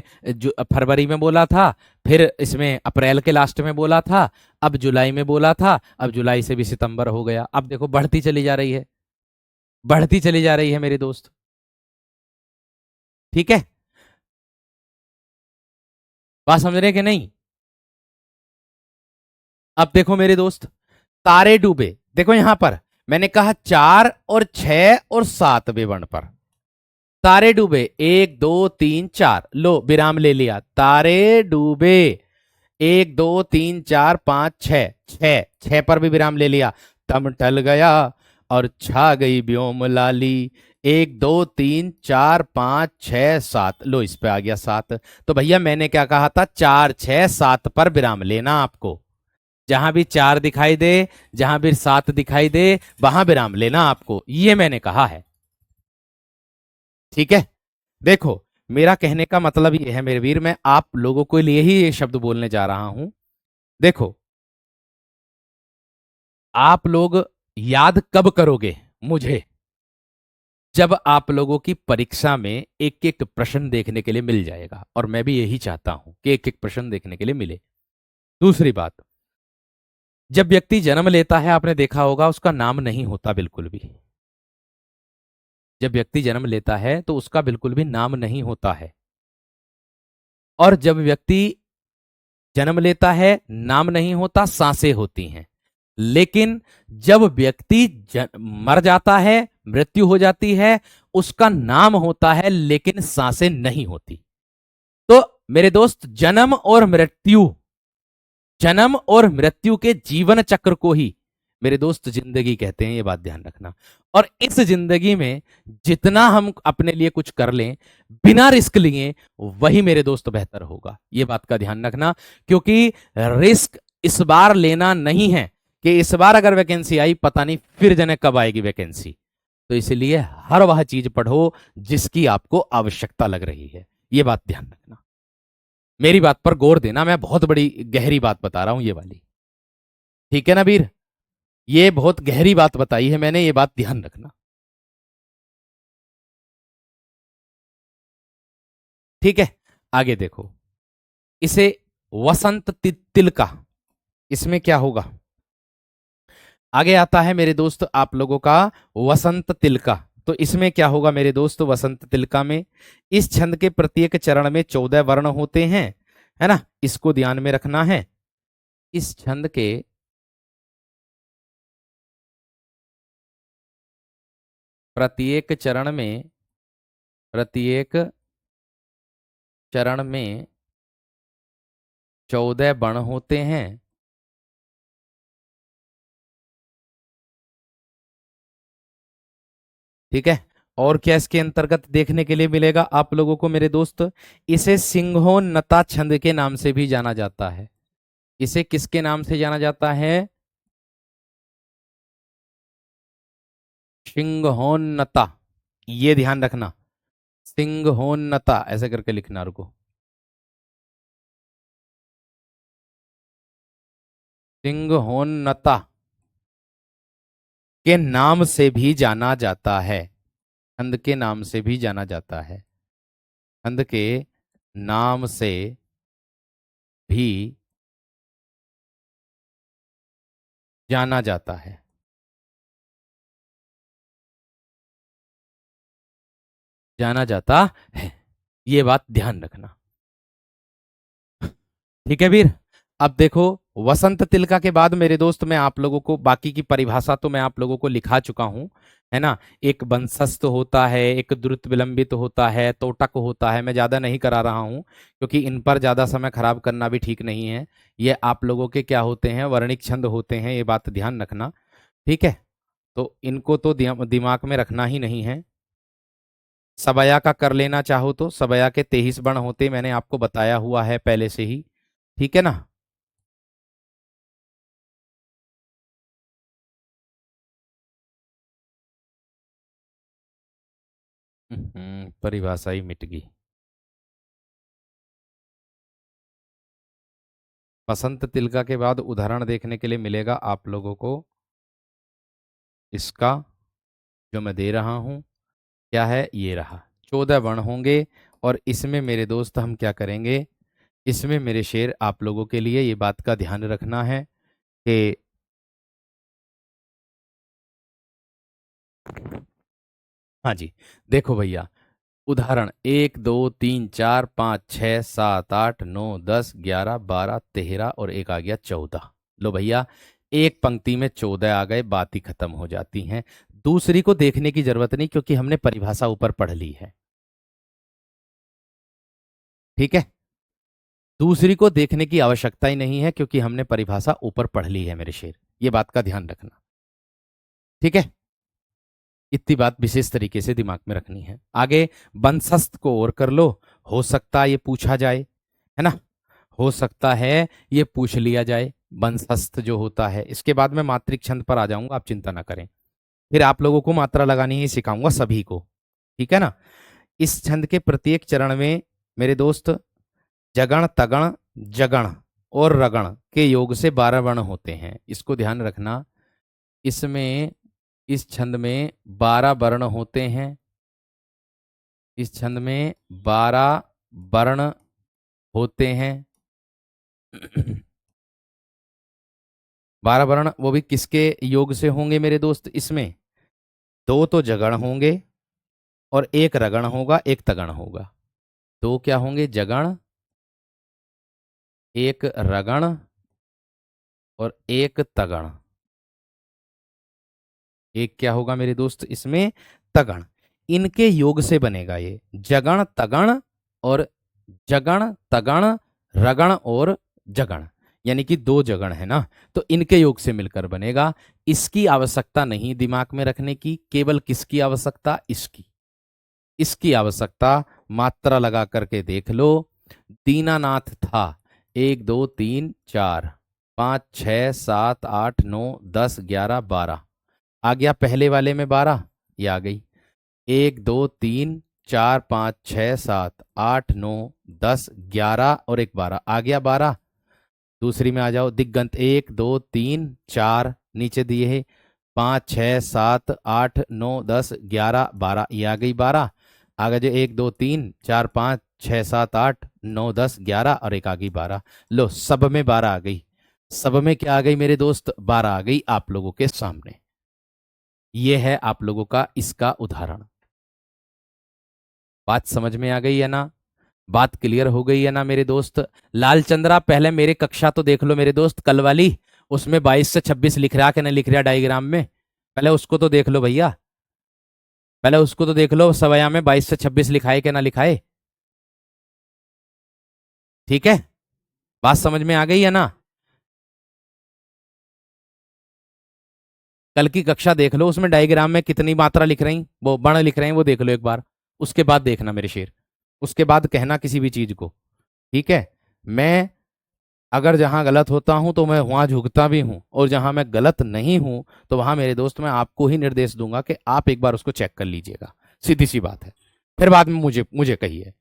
फरवरी में बोला था, फिर इसमें अप्रैल के लास्ट में बोला था, अब जुलाई में बोला था, अब जुलाई से भी सितंबर हो गया। अब देखो बढ़ती चली जा रही है, बढ़ती चली जा रही है मेरे दोस्त। ठीक है, बात समझ रहे हैं कि नहीं। अब देखो मेरे दोस्त, तारे डूबे, देखो यहां पर मैंने कहा 4 और 6 और 7वें वर्ण पर तारे डूबे, 1 2 3 4, लो विराम ले लिया। तारे डूबे 1 2 3 4 5 6, 6 पर भी विराम ले लिया। तम टल गया और छा गई व्योम लाली, 1 2 3 4 5 6 7, लो इस पे आ गया 7। तो भैया मैंने क्या कहा था, 4 6 7 पर विराम लेना आपको। जहां भी 4 दिखाई दे, जहां भी 7 दिखाई दे, वहां विराम लेना आपको, ये मैंने कहा है। ठीक है, देखो मेरा कहने का मतलब ये है मेरे वीर, मैं आप लोगों के लिए ही ये शब्द बोलने जा रहा हूं। देखो आप लोग याद कब करोगे मुझे, जब आप लोगों की परीक्षा में एक एक प्रश्न देखने के लिए मिल जाएगा, और मैं भी यही चाहता हूं कि एक एक प्रश्न देखने के लिए मिले। दूसरी बात, जब व्यक्ति जन्म लेता है आपने देखा होगा उसका नाम नहीं होता बिल्कुल भी। जब व्यक्ति जन्म लेता है तो उसका बिल्कुल भी नाम नहीं होता है। और जब व्यक्ति जन्म लेता है नाम नहीं होता, सांसें होती हैं। लेकिन जब व्यक्ति मर जाता है, मृत्यु हो जाती है, उसका नाम होता है लेकिन सांसें नहीं होती। तो मेरे दोस्त जन्म और मृत्यु के जीवन चक्र को ही मेरे दोस्त जिंदगी कहते हैं, ये बात ध्यान रखना। और इस जिंदगी में जितना हम अपने लिए कुछ कर लें बिना रिस्क लिए, वही मेरे दोस्त बेहतर होगा, ये बात का ध्यान रखना। क्योंकि रिस्क इस बार लेना नहीं है कि इस बार अगर वैकेंसी आई पता नहीं फिर जने कब आएगी वैकेंसी। तो इसलिए हर वह चीज पढ़ो जिसकी आपको आवश्यकता लग रही है, ये बात ध्यान रखना। मेरी बात पर गौर देना, मैं बहुत बड़ी गहरी बात बता रहा हूं ये वाली। ठीक है ना वीर, ये बहुत गहरी बात बताई है मैंने, ये बात ध्यान रखना। ठीक है, आगे देखो, इसे वसंत तिलका, इसमें क्या होगा, आगे आता है मेरे दोस्त आप लोगों का वसंत तिलका। तो इसमें क्या होगा मेरे दोस्त, वसंत तिलका में इस छंद के प्रत्येक चरण में 14 वर्ण होते हैं, है ना, इसको ध्यान में रखना है। इस छंद के प्रत्येक चरण में, प्रत्येक चरण में 14 वर्ण होते हैं। ठीक है, और क्या इसके अंतर्गत देखने के लिए मिलेगा आप लोगों को मेरे दोस्त, इसे सिंहोन्नता छंद के नाम से भी जाना जाता है। इसे किसके नाम से जाना जाता है, सिंहोन्नता, ये ध्यान रखना। सिंहोन्नता ऐसे करके लिखना, रुको, सिंहोन्नता के नाम से भी जाना जाता है, छंद के नाम से भी जाना जाता है, छंद के नाम से भी जाना जाता है। जाना जाता है। ये बात ध्यान रखना। ठीक है वीर। अब देखो, वसंत तिलका के बाद मेरे दोस्त मैं आप लोगों को बाकी की परिभाषा तो मैं आप लोगों को लिखा चुका हूं, है ना। एक वंशस्थ होता है, एक द्रुत विलंबित होता है, तोटक होता है। मैं ज्यादा नहीं करा रहा हूं क्योंकि इन पर ज्यादा समय खराब करना भी ठीक नहीं है। ये आप लोगों के क्या होते हैं, वर्णिक छंद होते हैं, ये बात ध्यान रखना। ठीक है, तो इनको तो दिमाग में रखना ही नहीं है। सबया का कर लेना चाहो तो सबया के 23 वर्ण होते, मैंने आपको बताया हुआ है पहले से ही। ठीक है ना। परिभाषा ही मिट गई। बसंत तिलका के बाद उदाहरण देखने के लिए मिलेगा आप लोगों को इसका, जो मैं दे रहा हूं। क्या है, ये रहा। 14 वर्ण होंगे और इसमें मेरे दोस्त हम क्या करेंगे, इसमें मेरे शेर आप लोगों के लिए ये बात का ध्यान रखना है कि हाँ जी, देखो भैया, उदाहरण 1 2 3 4 5 6 7 8 9 10 11 12 और एक आ गया 14। लो भैया, एक पंक्ति में 14 आ गए, बात ही खत्म हो जाती है। दूसरी को देखने की जरूरत नहीं क्योंकि हमने परिभाषा ऊपर पढ़ ली है। ठीक है, दूसरी को देखने की आवश्यकता ही नहीं है क्योंकि हमने परिभाषा ऊपर पढ़ ली है मेरे शेर। ये बात का ध्यान रखना। ठीक है, इतनी बात विशेष तरीके से दिमाग में रखनी है। आगे वंशस्थ को और कर लो, हो सकता है ये पूछा जाए, है ना। हो सकता है ये पूछ लिया जाए, वंशस्थ जो होता है। इसके बाद मैं मात्रिक छंद पर आ जाऊंगा, आप चिंता ना करें। फिर आप लोगों को मात्रा लगानी ही सिखाऊंगा सभी को। ठीक है ना। इस छंद के प्रत्येक चरण में मेरे दोस्त जगण तगण जगण और रगण के योग से 12 वर्ण होते हैं, इसको ध्यान रखना। इसमें इस छंद में 12 वर्ण होते हैं। इस छंद में 12 वर्ण होते हैं। 12 वर्ण वो भी किसके योग से होंगे मेरे दोस्त, इसमें दो तो जगण होंगे और एक रगण होगा, एक तगण होगा। दो क्या होंगे, जगण, एक रगण और एक तगण। एक क्या होगा मेरे दोस्त इसमें, तगण। इनके योग से बनेगा ये जगण तगण और जगण तगण रगण और जगण, यानी कि दो जगण है ना, तो इनके योग से मिलकर बनेगा। इसकी आवश्यकता नहीं दिमाग में रखने की, केवल किसकी आवश्यकता, इसकी। इसकी आवश्यकता मात्रा लगा करके देख लो। दीनानाथ था, 1 2 3 4 5 6 7 8 9 10 11 12। आ गया पहले वाले में 12, ये आ गई। 1 2 3 4 5 6 7 8 9 10 11 और एक 12 आ गया 12। दूसरी में आ जाओ, दिग्गंत 1 2 3 4 नीचे दिए है, 5 6 7 8 9 10 11 12, ये आ गई 12। आगे जो 1 2 3 4 5 6 7 8 9 10 11 और एक आ गई 12। लो, सब में 12 आ गई। सब में क्या आ गई मेरे दोस्त, 12 आ गई आप लोगों के सामने। ये है आप लोगों का इसका उदाहरण। बात समझ में आ गई है ना, बात क्लियर हो गई है ना मेरे दोस्त। लाल चंद्रा, पहले मेरी कक्षा तो देख लो मेरे दोस्त, कल वाली। उसमें 22 से 26 लिख रहा कि नहीं लिख रहा डायग्राम में, पहले उसको तो देख लो भैया। पहले उसको तो देख लो, सवया में 22 से 26 लिखाए कि ना लिखाए। ठीक है, बात समझ में आ गई है ना। कल की कक्षा देख लो, उसमें डायग्राम में कितनी मात्रा लिख रही, वो बण लिख रहे हैं, वो देख लो एक बार। उसके बाद देखना मेरे शेर, उसके बाद कहना किसी भी चीज को। ठीक है, मैं अगर जहां गलत होता हूं तो मैं वहां झुकता भी हूं, और जहां मैं गलत नहीं हूं तो वहां मेरे दोस्त मैं आपको ही निर्देश दूंगा कि आप एक बार उसको चेक कर लीजिएगा। सीधी सी बात है, फिर बाद में मुझे मुझे कहिए।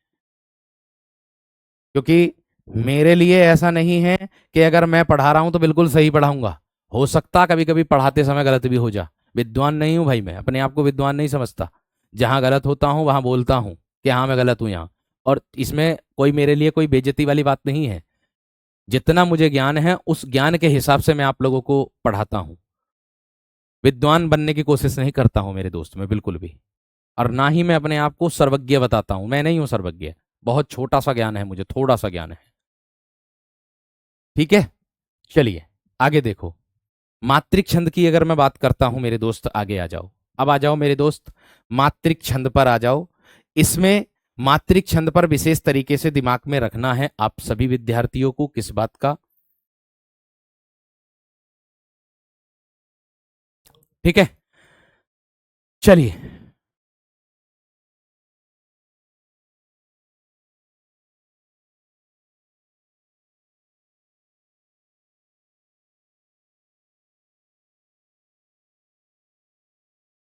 क्योंकि मेरे लिए ऐसा नहीं है कि अगर मैं पढ़ा रहा हूं तो बिल्कुल सही पढ़ाऊंगा। हो सकता कभी कभी पढ़ाते समय गलत भी हो जा। विद्वान नहीं हूं भाई, मैं अपने आप को विद्वान नहीं समझता। जहां गलत होता हूं वहां बोलता हूं कि हाँ मैं गलत हूं यहाँ। और इसमें कोई मेरे लिए कोई बेइज्जती वाली बात नहीं है। जितना मुझे ज्ञान है उस ज्ञान के हिसाब से मैं आप लोगों को पढ़ाता हूं। विद्वान बनने की कोशिश नहीं करता हूं मेरे दोस्त में, बिल्कुल भी। और ना ही मैं अपने आप को सर्वज्ञ बताता हूं, मैं नहीं हूं सर्वज्ञ, बहुत छोटा सा ज्ञान है मुझे, थोड़ा सा ज्ञान है। ठीक है, चलिए आगे देखो। मात्रिक छंद की अगर मैं बात करता हूं मेरे दोस्त, आगे आ जाओ, अब आ जाओ मेरे दोस्त, मात्रिक छंद पर आ जाओ। इसमें मात्रिक छंद पर विशेष तरीके से दिमाग में रखना है आप सभी विद्यार्थियों को, किस बात का? ठीक है, चलिए।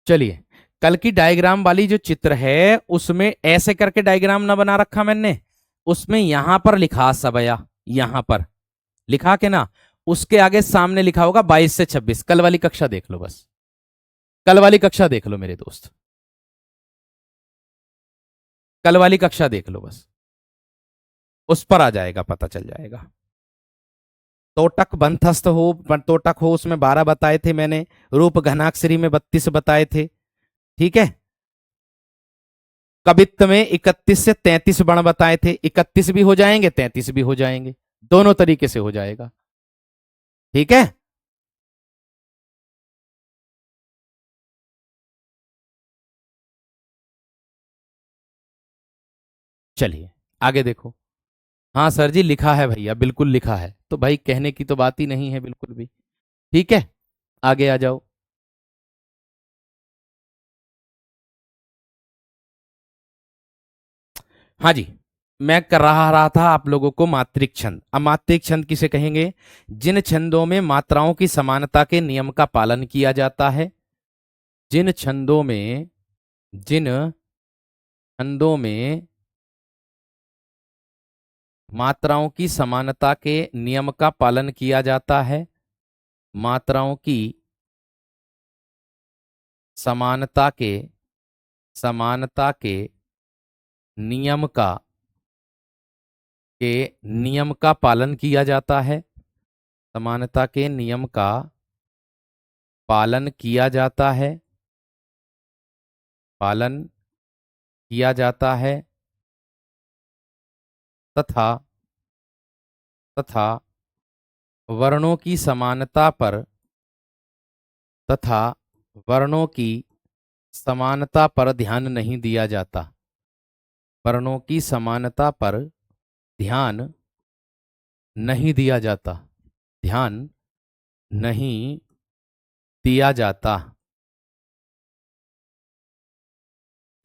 चलिए, कल की डायग्राम वाली जो चित्र है उसमें ऐसे करके डायग्राम ना बना रखा मैंने, उसमें यहां पर लिखा सबया, यहां पर लिखा के ना, उसके आगे सामने लिखा होगा 22 से 26। कल वाली कक्षा देख लो बस, कल वाली कक्षा देख लो मेरे दोस्त, कल वाली कक्षा देख लो बस, उस पर आ जाएगा, पता चल जाएगा। तोटक बंथस्थ हो, तोटक हो उसमें 12 बताए थे मैंने, रूप घनाक्षरी में 32 बताए थे। ठीक है, कवित्त में 31 से 33 बण बताए थे, 31 भी हो जाएंगे 33 भी हो जाएंगे, दोनों तरीके से हो जाएगा। ठीक है, चलिए आगे देखो। हाँ सर जी लिखा है भैया, बिल्कुल लिखा है, तो भाई कहने की तो बात ही नहीं है बिल्कुल भी। ठीक है, आगे आ जाओ। हाँ जी, मैं कर रहा था आप लोगों को मात्रिक छंद। अब मात्रिक छंद किसे कहेंगे? जिन छंदों में मात्राओं की समानता के नियम का पालन किया जाता है, जिन छंदों में, जिन छंदों में मात्राओं की समानता के नियम का पालन किया जाता है, मात्राओं की समानता के, समानता के नियम का, के नियम का पालन किया जाता है, समानता के नियम का पालन किया जाता है, पालन किया जाता है, तथा, तथा वर्णों की समानता पर, तथा वर्णों की समानता पर ध्यान नहीं दिया जाता, वर्णों की समानता पर ध्यान नहीं दिया जाता, ध्यान नहीं दिया जाता,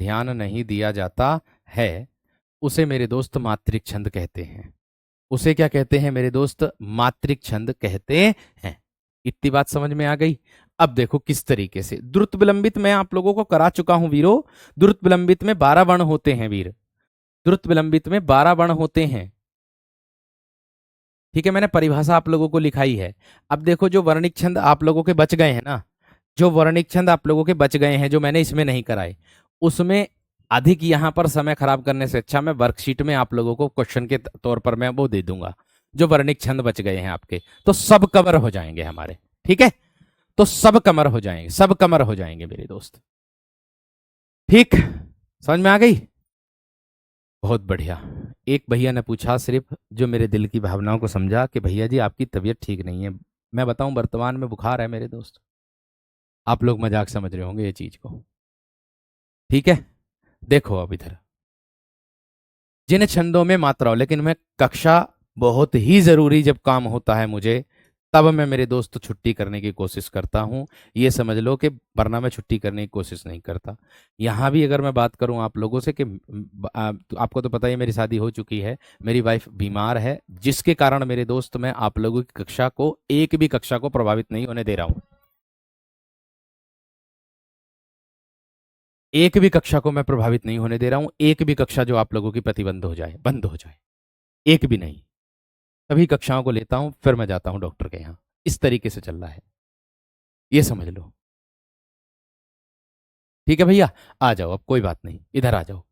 ध्यान नहीं दिया जाता है, उसे मेरे दोस्त मात्रिक छंद कहते हैं। उसे क्या कहते हैं मेरे दोस्त? मात्रिक छंद कहते हैं। इतनी बात समझ में आ गई? अब देखो किस तरीके से द्रुत विलंबित मैं आप लोगों को करा चुका हूं वीरो। द्रुत विलंबित में 12 वर्ण होते हैं वीर, द्रुत विलंबित में 12 वर्ण होते हैं। ठीक है, मैंने परिभाषा आप लोगों को लिखाई है। अब देखो जो वर्णिक छंद आप लोगों के बच गए हैं ना, जो वर्णिक छंद आप लोगों के बच गए हैं जो मैंने इसमें नहीं कराए, उसमें अधिक यहां पर समय खराब करने से अच्छा मैं वर्कशीट में आप लोगों को क्वेश्चन के तौर पर मैं वो दे दूंगा। जो वर्णिक छंद बच गए हैं आपके, तो सब कवर हो जाएंगे हमारे। ठीक है, तो सब कमर हो जाएंगे, सब कमर हो जाएंगे मेरे दोस्त। ठीक, समझ में आ गई? बहुत बढ़िया। एक भैया ने पूछा सिर्फ, जो मेरे दिल की भावनाओं को समझा, कि भैया जी आपकी तबीयत ठीक नहीं है। मैं बताऊं वर्तमान में बुखार है मेरे दोस्त, आप लोग मजाक समझ रहे होंगे ये चीज को। ठीक है, देखो अब इधर, जिन छंदों में मात्राओं, लेकिन मैं कक्षा बहुत ही जरूरी जब काम होता है मुझे, तब मैं मेरे दोस्त छुट्टी करने की कोशिश करता हूं। ये समझ लो कि वरना मैं छुट्टी करने की कोशिश नहीं करता। यहां भी अगर मैं बात करूं आप लोगों से कि तो आपको तो पता ही है मेरी शादी हो चुकी है, मेरी वाइफ बीमार है, जिसके कारण मेरे दोस्त मैं आप लोगों की कक्षा को, एक भी कक्षा को प्रभावित नहीं होने दे रहा हूं। एक भी कक्षा को मैं प्रभावित नहीं होने दे रहा हूं, एक भी कक्षा जो आप लोगों की प्रतिबंध हो जाए, बंद हो जाए, एक भी नहीं। सभी कक्षाओं को लेता हूं, फिर मैं जाता हूं डॉक्टर के यहाँ। इस तरीके से चल रहा है, ये समझ लो। ठीक है भैया, आ जाओ, अब कोई बात नहीं, इधर आ जाओ।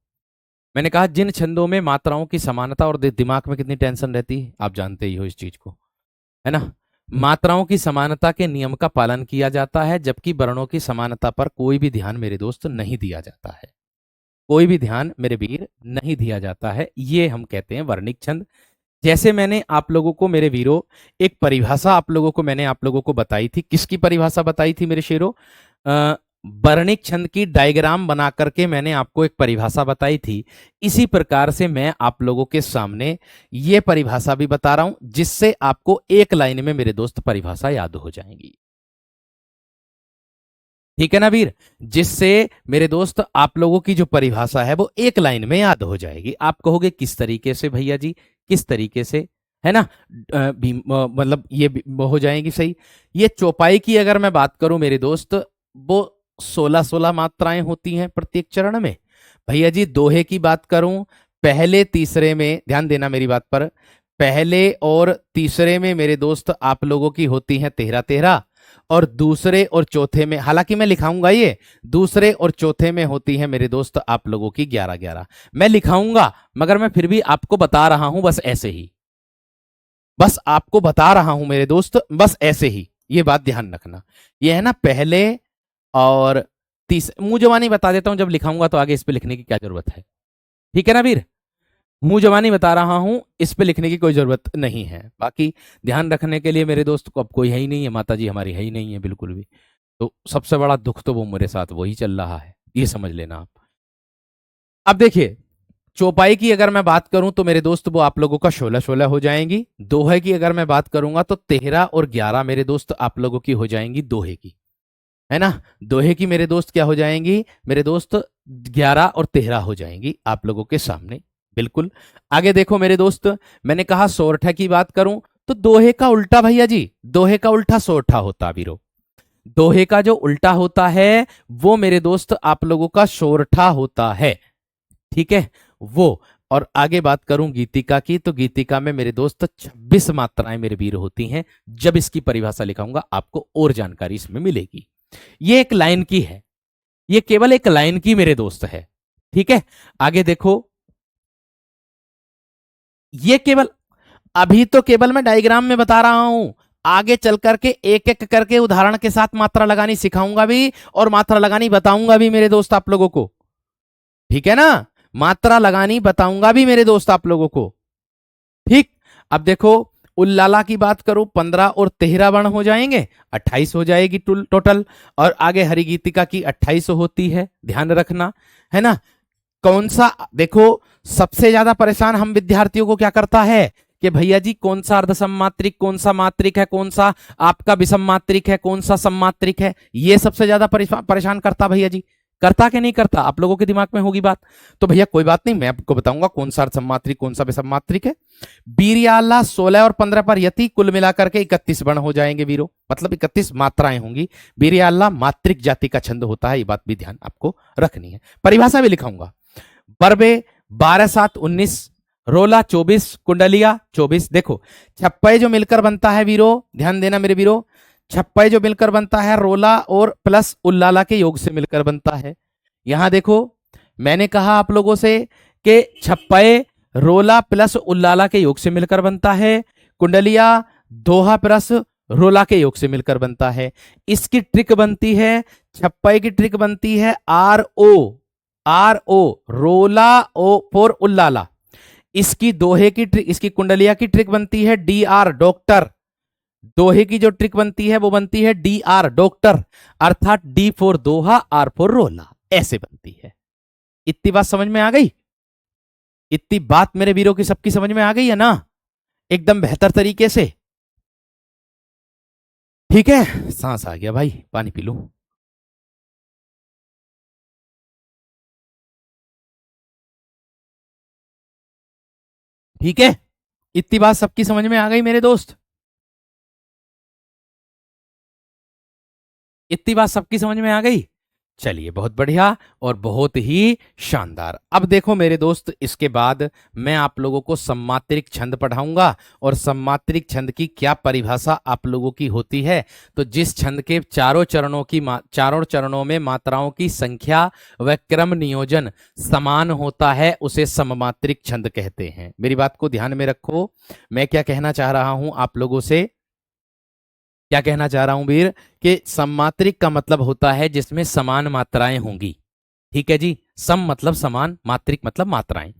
मैंने कहा जिन छंदों में मात्राओं की समानता, और दिमाग में कितनी टेंशन रहती है आप जानते ही हो इस चीज को, है ना? मात्राओं की समानता के नियम का पालन किया जाता है, जबकि वर्णों की समानता पर कोई भी ध्यान मेरे दोस्त नहीं दिया जाता है। कोई भी ध्यान मेरे वीर नहीं दिया जाता है। ये हम कहते हैं वर्णिक छंद। जैसे मैंने आप लोगों को मेरे वीरों एक परिभाषा मैंने आप लोगों को बताई थी। किसकी परिभाषा बताई थी मेरे शेरों? वर्णिक छंद की डायग्राम बना करके मैंने आपको एक परिभाषा बताई थी। इसी प्रकार से मैं आप लोगों के सामने ये परिभाषा भी बता रहा हूं, जिससे आपको एक लाइन में मेरे दोस्त परिभाषा याद हो जाएंगी। ठीक है ना वीर? जिससे मेरे दोस्त आप लोगों की जो परिभाषा है वो एक लाइन में याद हो जाएगी। आप कहोगे किस तरीके से भैया जी, किस तरीके से, है ना? मतलब ये हो जाएगी सही। ये चौपाई की अगर मैं बात करूं मेरे दोस्त, वो 16-16 मात्राएं होती हैं प्रत्येक चरण में। भैया जी दोहे की बात करूं, पहले तीसरे में, ध्यान देना मेरी बात पर, पहले और तीसरे में मेरे दोस्त आप लोगों की होती हैं 13-13, और दूसरे और चौथे में, हालांकि मैं लिखाऊंगा ये, दूसरे और चौथे में होती है मेरे दोस्त आप लोगों की 11-11। मैं लिखाऊंगा मगर मैं फिर भी आपको बता रहा हूं, बस ऐसे ही, बस आपको बता रहा हूं मेरे दोस्त, बस ऐसे ही। ये बात ध्यान रखना। ये है ना पहले और मुंह जवानी बता देता हूं, जब लिखाऊंगा तो आगे इस पे लिखने की क्या जरूरत है। ठीक है ना वीर? मुंह जवानी बता रहा हूं, इस पे लिखने की कोई जरूरत नहीं है। बाकी ध्यान रखने के लिए मेरे दोस्त को अब कोई है ही नहीं है, माता जी हमारी है ही नहीं है बिल्कुल भी। तो सबसे बड़ा दुख तो वो मेरे साथ वही चल रहा है, ये समझ लेना आप। अब देखिए, चौपाई की अगर मैं बात करूं तो मेरे दोस्त वो आप लोगों का 16-16 हो जाएंगी। दोहे की अगर मैं बात करूंगा तो 13 और 11 मेरे दोस्त आप लोगों की हो जाएंगी दोहे की, है ना? दोहे की मेरे दोस्त क्या हो जाएंगी मेरे दोस्त? 11 और 13 हो जाएंगी आप लोगों के सामने। बिल्कुल। आगे देखो मेरे दोस्त, मैंने कहा सोरठा की बात करूं तो दोहे का उल्टा भैया जी, दोहे का उल्टा सोरठा होता वीरो। दोहे का जो उल्टा होता है वो मेरे दोस्त आप लोगों का सोरठा होता है। ठीक है वो। और आगे बात करूं गीतिका की, तो गीतिका में मेरे दोस्त 26 मात्राएं मेरे वीर होती हैं। जब इसकी परिभाषा लिखाऊंगा आपको और जानकारी इसमें मिलेगी। ये एक लाइन की है, ये केवल एक लाइन की मेरे दोस्त है। ठीक है, आगे देखो, ये केवल, अभी तो केवल मैं डायग्राम में बता रहा हूं, आगे चल करके एक एक करके उदाहरण के साथ मात्रा लगानी सिखाऊंगा भी और मात्रा लगानी बताऊंगा भी मेरे दोस्त आप लोगों को। ठीक है ना? मात्रा लगानी बताऊंगा भी मेरे दोस्त आप लोगों को। ठीक। अब देखो, उल्लाला की बात करूं, 15 और 13 वर्ण हो जाएंगे, 28 हो जाएगी टोटल। और आगे हरिगीतिका की 28 होती है, ध्यान रखना, है ना? कौन सा, देखो सबसे ज्यादा परेशान हम विद्यार्थियों को क्या करता है कि भैया जी कौन सा अर्ध सम्मात्रिक, कौन सा मात्रिक है, कौन सा आपका विषम मात्रिक है, कौन सा सम्मात्रिक है, ये सबसे ज्यादा परेशान करता भैया जी। करता कि नहीं करता? आप लोगों के दिमाग में होगी बात। तो भैया कोई बात नहीं, मैं आपको बताऊंगा कौन सा अर्ध सम्मात्रिक कौन सा विषम मात्रिक है। बीरियाला 16 और 15 पर यति, कुल मिलाकर के 31 वर्ण हो जाएंगे वीरों, मतलब 31 मात्राएं होंगी। बीरियाला मात्रिक जाति का छंद होता है, ये बात भी ध्यान आपको रखनी है। परिभाषा भी लिखाऊंगा। बरबे 12-7-19, रोला 24, कुंडलिया 24। देखो छप्पे जो मिलकर बनता है वीरो, ध्यान देना मेरे वीरो, छप्पे जो मिलकर बनता है रोला और प्लस उल्लाला के योग से मिलकर बनता है। यहां देखो मैंने कहा आप लोगों से कि छप्पे रोला प्लस उल्लाला के योग से मिलकर बनता है, कुंडलिया दोहा प्लस रोला के योग से मिलकर बनता है। इसकी ट्रिक बनती है, छप्पे की ट्रिक बनती है RO रोला ओ फॉर उल्लाला। इसकी दोहे की ट्रिक, इसकी कुंडलिया की ट्रिक बनती है DR डॉक्टर। दोहे की जो ट्रिक बनती है वो बनती है DR डॉक्टर, अर्थात D for Doha, R for रोला, ऐसे बनती है। इतनी बात समझ में आ गई? इतनी बात मेरे वीरों की सबकी समझ में आ गई है ना, एकदम बेहतर तरीके से? ठीक है, सांस आ गया भाई, पानी पी लूं। ठीक है, इतनी बात सबकी समझ में आ गई मेरे दोस्त? इतनी बात सबकी समझ में आ गई? चलिए बहुत बढ़िया और बहुत ही शानदार। अब देखो मेरे दोस्त, इसके बाद मैं आप लोगों को सम्मात्रिक छंद पढ़ाऊंगा और सम्मात्रिक छंद की क्या परिभाषा आप लोगों की होती है। तो जिस छंद के चारों चरणों में मात्राओं की संख्या व क्रम नियोजन समान होता है उसे सममात्रिक छंद कहते हैं। मेरी बात को ध्यान में रखो, मैं क्या कहना चाह रहा हूं आप लोगों से, क्या कहना चाह रहा हूं वीर, कि सम्मात्रिक का मतलब होता है जिसमें समान मात्राएं होंगी। ठीक है जी। सम मतलब समान, मात्रिक मतलब मात्राएं।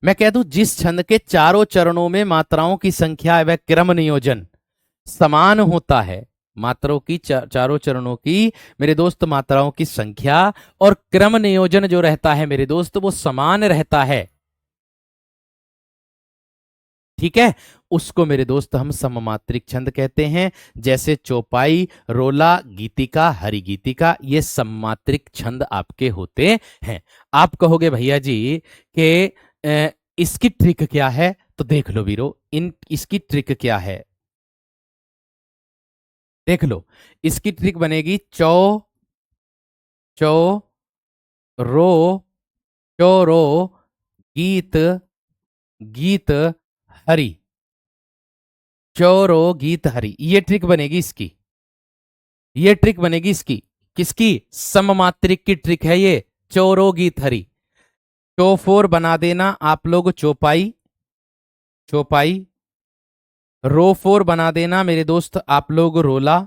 मैं कह दूं जिस छंद के चारों चरणों में मात्राओं की संख्या व क्रम नियोजन समान होता है, मात्राओं की चारों चरणों की मेरे दोस्त मात्राओं की संख्या और क्रम नियोजन जो रहता है मेरे दोस्त वो समान रहता है, ठीक है, उसको मेरे दोस्त हम सममात्रिक छंद कहते हैं। जैसे चौपाई, रोला, गीतिका, हरि गीतिका, ये सममात्रिक छंद आपके होते हैं। आप कहोगे भैया जी कि इसकी ट्रिक क्या है, तो देख लो वीरो, इसकी ट्रिक क्या है, देख लो। इसकी ट्रिक बनेगी चौ चौ रो चौरो गीत गीत हरि, चौरो गीत हरि, ये ट्रिक बनेगी इसकी, ये ट्रिक बनेगी इसकी। किसकी? सममात्रिक की ट्रिक है ये, चौरो गीत हरि। चौफोर बना देना आप लोग चौपाई, चौपाई। रोफोर बना देना मेरे दोस्त आप लोग रोला,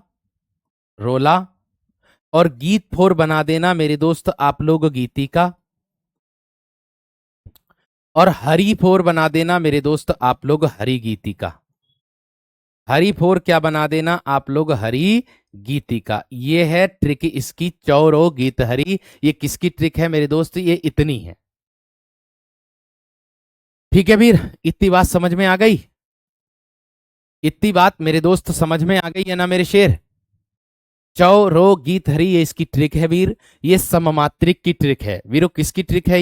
रोला। और गीत फोर बना देना मेरे दोस्त आप लोग गीतिका। और हरि फोर बना देना मेरे दोस्त आप लोग हरि गीतिका। हरि फोर क्या बना देना आप लोग हरि गीतिका। ये है ट्रिक इसकी, चौरो गीत हरि। ये किसकी ट्रिक है मेरे दोस्त? ये इतनी है। ठीक है वीर, इतनी बात समझ में आ गई? इतनी बात मेरे दोस्त समझ में आ गई है ना मेरे शेर? चौ रो गीत हरी, ये इसकी ट्रिक है वीर। ये सममात्रिक की ट्रिक है वीरो। किसकी ट्रिक है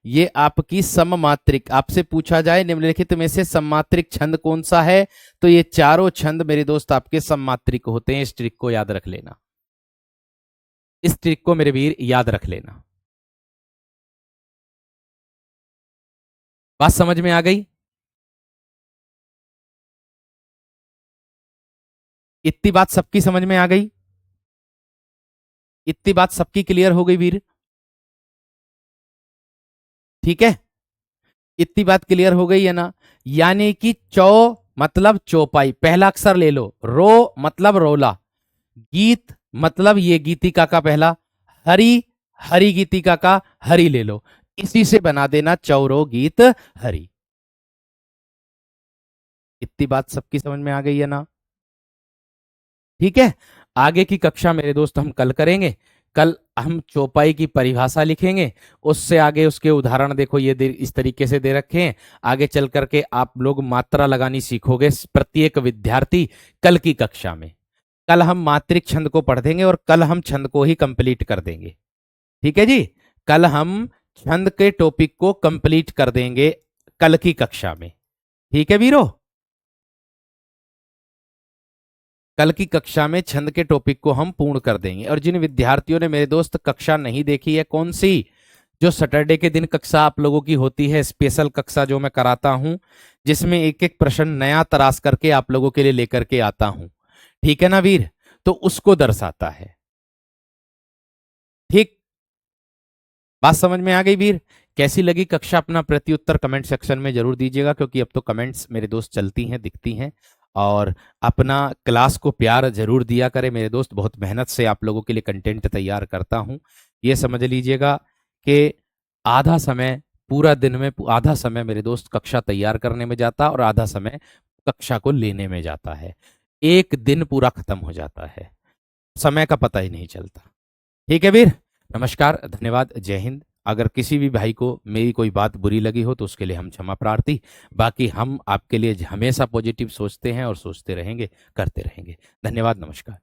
ये आपकी सममात्रिक। आपसे पूछा जाए निम्नलिखित में से सममात्रिक छंद कौन सा है, तो ये चारों छंद मेरे दोस्त आपके सममात्रिक होते हैं। इस ट्रिक को याद रख लेना, इस ट्रिक को मेरे वीर याद रख लेना। बात समझ में आ गई? इतनी बात सबकी समझ में आ गई? इतनी बात सबकी क्लियर हो गई वीर? ठीक है, इतनी बात क्लियर हो गई है ना? यानी कि चौ मतलब चौपाई, पहला अक्षर ले लो। रो मतलब रोला। गीत मतलब ये गीतिका का पहला। हरि, हरि गीतिका का हरि ले लो। इसी से बना देना चौरो गीत हरि। इतनी बात सबकी समझ में आ गई है ना? ठीक है, आगे की कक्षा मेरे दोस्त हम कल करेंगे। कल हम चौपाई की परिभाषा लिखेंगे, उससे आगे उसके उदाहरण देखो ये इस तरीके से दे रखे हैं। आगे चल करके आप लोग मात्रा लगानी सीखोगे प्रत्येक विद्यार्थी कल की कक्षा में। कल हम मात्रिक छंद को पढ़ देंगे और कल हम छंद को ही कंप्लीट कर देंगे। ठीक है जी, कल हम छंद के टॉपिक को कंप्लीट कर देंगे कल की कक्षा में। ठीक है वीरो, कल की कक्षा में छंद के टॉपिक को हम पूर्ण कर देंगे। और जिन विद्यार्थियों ने मेरे दोस्त कक्षा नहीं देखी है, कौन सी, जो सैटरडे के दिन कक्षा आप लोगों की होती है, स्पेशल कक्षा जो मैं कराता हूं, जिसमें एक एक प्रश्न नया तराश करके आप लोगों के लिए लेकर के आता हूं, ठीक है ना वीर, तो उसको दर्शाता है। ठीक, बात समझ में आ गई वीर? कैसी लगी कक्षा? अपना प्रत्युत्तर कमेंट सेक्शन में जरूर दीजिएगा, क्योंकि अब तो कमेंट्स मेरे दोस्त चलती हैं, दिखती हैं। और अपना क्लास को प्यार जरूर दिया करें मेरे दोस्त। बहुत मेहनत से आप लोगों के लिए कंटेंट तैयार करता हूं। ये समझ लीजिएगा कि आधा समय, पूरा दिन में आधा समय मेरे दोस्त कक्षा तैयार करने में जाता और आधा समय कक्षा को लेने में जाता है। एक दिन पूरा खत्म हो जाता है, समय का पता ही नहीं चलता। ठीक है वीर, नमस्कार, धन्यवाद, जय हिंद। अगर किसी भी भाई को मेरी कोई बात बुरी लगी हो तो उसके लिए हम क्षमा प्रार्थी। बाकी हम आपके लिए हमेशा पॉजिटिव सोचते हैं और सोचते रहेंगे, करते रहेंगे। धन्यवाद, नमस्कार।